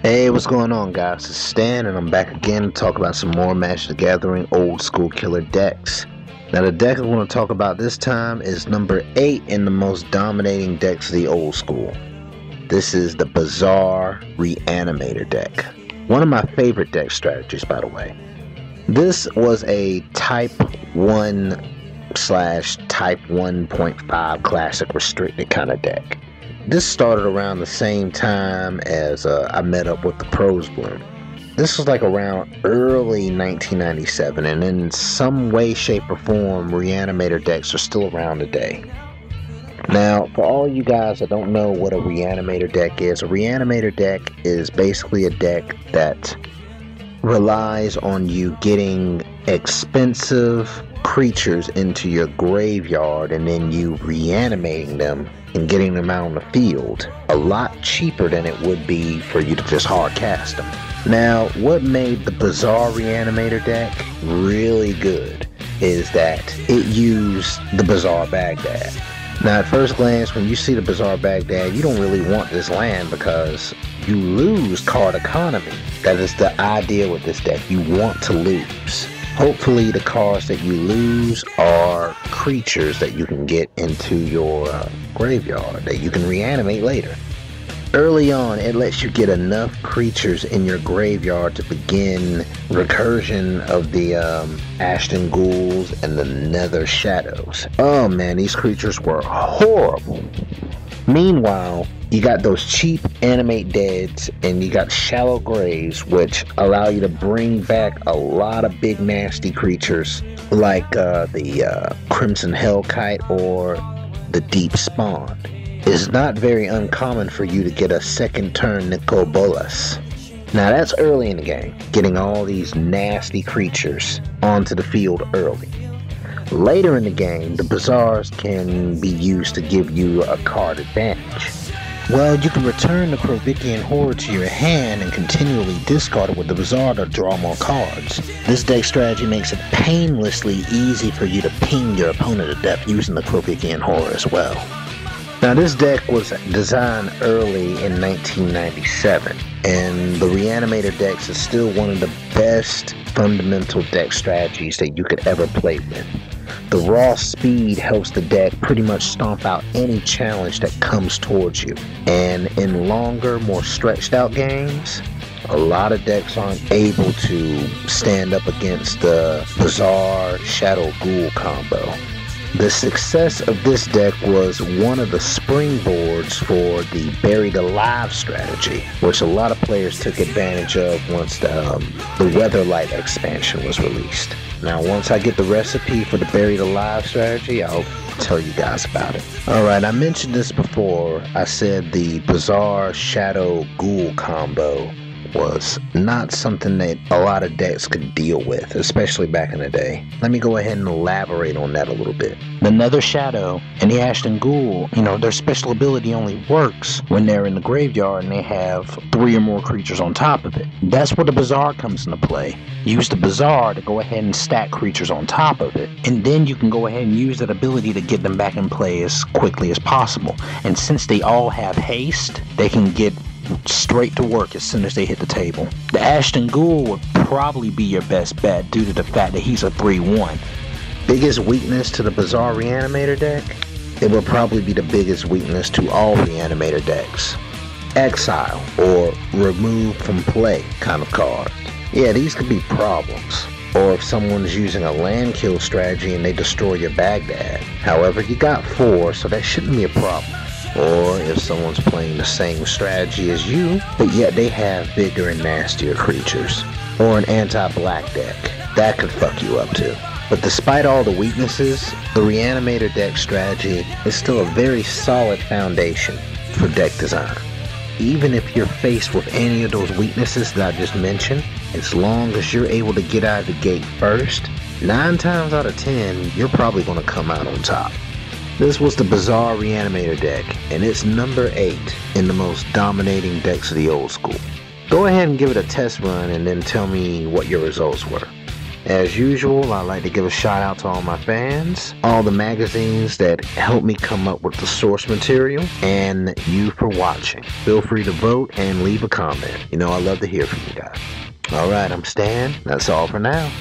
Hey, what's going on, guys? It's Stan, and I'm back again to talk about some more Magic the Gathering old school killer decks. Now, the deck I want to talk about this time is number 8 in the most dominating decks of the old school. This is the Bazaar Reanimator deck. One of my favorite deck strategies, by the way. This was a Type 1/Type 1.5 Classic Restricted kind of deck. This started around the same time as I met up with the Pros Bloom. This was like around early 1997, and in some way, shape, or form, Reanimator decks are still around today. Now, for all you guys that don't know what a Reanimator deck is, a Reanimator deck is basically a deck that relies on you getting expensive creatures into your graveyard and then you reanimating them and getting them out on the field a lot cheaper than it would be for you to just hard cast them. Now, what made the Bazaar Reanimator deck really good is that it used the Bazaar Baghdad. Now, at first glance, when you see the Bazaar Baghdad, you don't really want this land because you lose card economy. That is the idea with this deck. You want to lose. Hopefully, the cards that you lose are creatures that you can get into your graveyard that you can reanimate later. Early on, it lets you get enough creatures in your graveyard to begin recursion of the Ashton Ghouls and the Nether Shadows. Oh man, these creatures were horrible. Meanwhile, you got those cheap animate deads and you got shallow graves, which allow you to bring back a lot of big nasty creatures like the Crimson Hellkite or the Deep Spawn. It's not very uncommon for you to get a second turn Nicobolas. Now that's early in the game, getting all these nasty creatures onto the field early. Later in the game, the Bazaars can be used to give you a card advantage. Well, you can return the Krovikian Horde to your hand and continually discard it with the Bazaar to draw more cards. This deck strategy makes it painlessly easy for you to ping your opponent to death using the Krovikian Horde as well. Now, this deck was designed early in 1997, and the Reanimator decks is still one of the best fundamental deck strategies that you could ever play with. The raw speed helps the deck pretty much stomp out any challenge that comes towards you. And in longer, more stretched out games, a lot of decks aren't able to stand up against the Bazaar Shadow Ghoul combo. The success of this deck was one of the springboards for the Buried Alive strategy, which a lot of players took advantage of once the Weatherlight expansion was released. Now, once I get the recipe for the Buried Alive strategy, I'll tell you guys about it. Alright, I mentioned this before. I said the Bazaar Shadow Ghoul combo was not something that a lot of decks could deal with, especially back in the day. Let me go ahead and elaborate on that a little bit. The Nether Shadow and the Ashton Ghoul, their special ability only works when they're in the graveyard and they have 3 or more creatures on top of it. That's where the Bazaar comes into play. Use the Bazaar to go ahead and stack creatures on top of it, and then you can go ahead and use that ability to get them back in play as quickly as possible. And since they all have haste, they can get straight to work as soon as they hit the table. The Ashton Ghoul would probably be your best bet due to the fact that he's a 3/1. Biggest weakness to the Bazaar Reanimator deck? It will probably be the biggest weakness to all Reanimator decks. Exile or remove from play kind of cards. Yeah, these could be problems. Or if someone's using a land kill strategy and they destroy your Baghdad. However, you got 4, so that shouldn't be a problem. Or if someone's playing the same strategy as you, but yet they have bigger and nastier creatures. Or an anti-black deck. That could fuck you up too. But despite all the weaknesses, the Reanimator deck strategy is still a very solid foundation for deck design. Even if you're faced with any of those weaknesses that I just mentioned, as long as you're able to get out of the gate first, 9 times out of 10, you're probably going to come out on top. This was the Bazaar Reanimator deck, and it's number 8 in the most dominating decks of the old school. Go ahead and give it a test run and then tell me what your results were. As usual, I'd like to give a shout out to all my fans, all the magazines that helped me come up with the source material, and you for watching. Feel free to vote and leave a comment. You know, I love to hear from you guys. Alright, I'm Stan. That's all for now.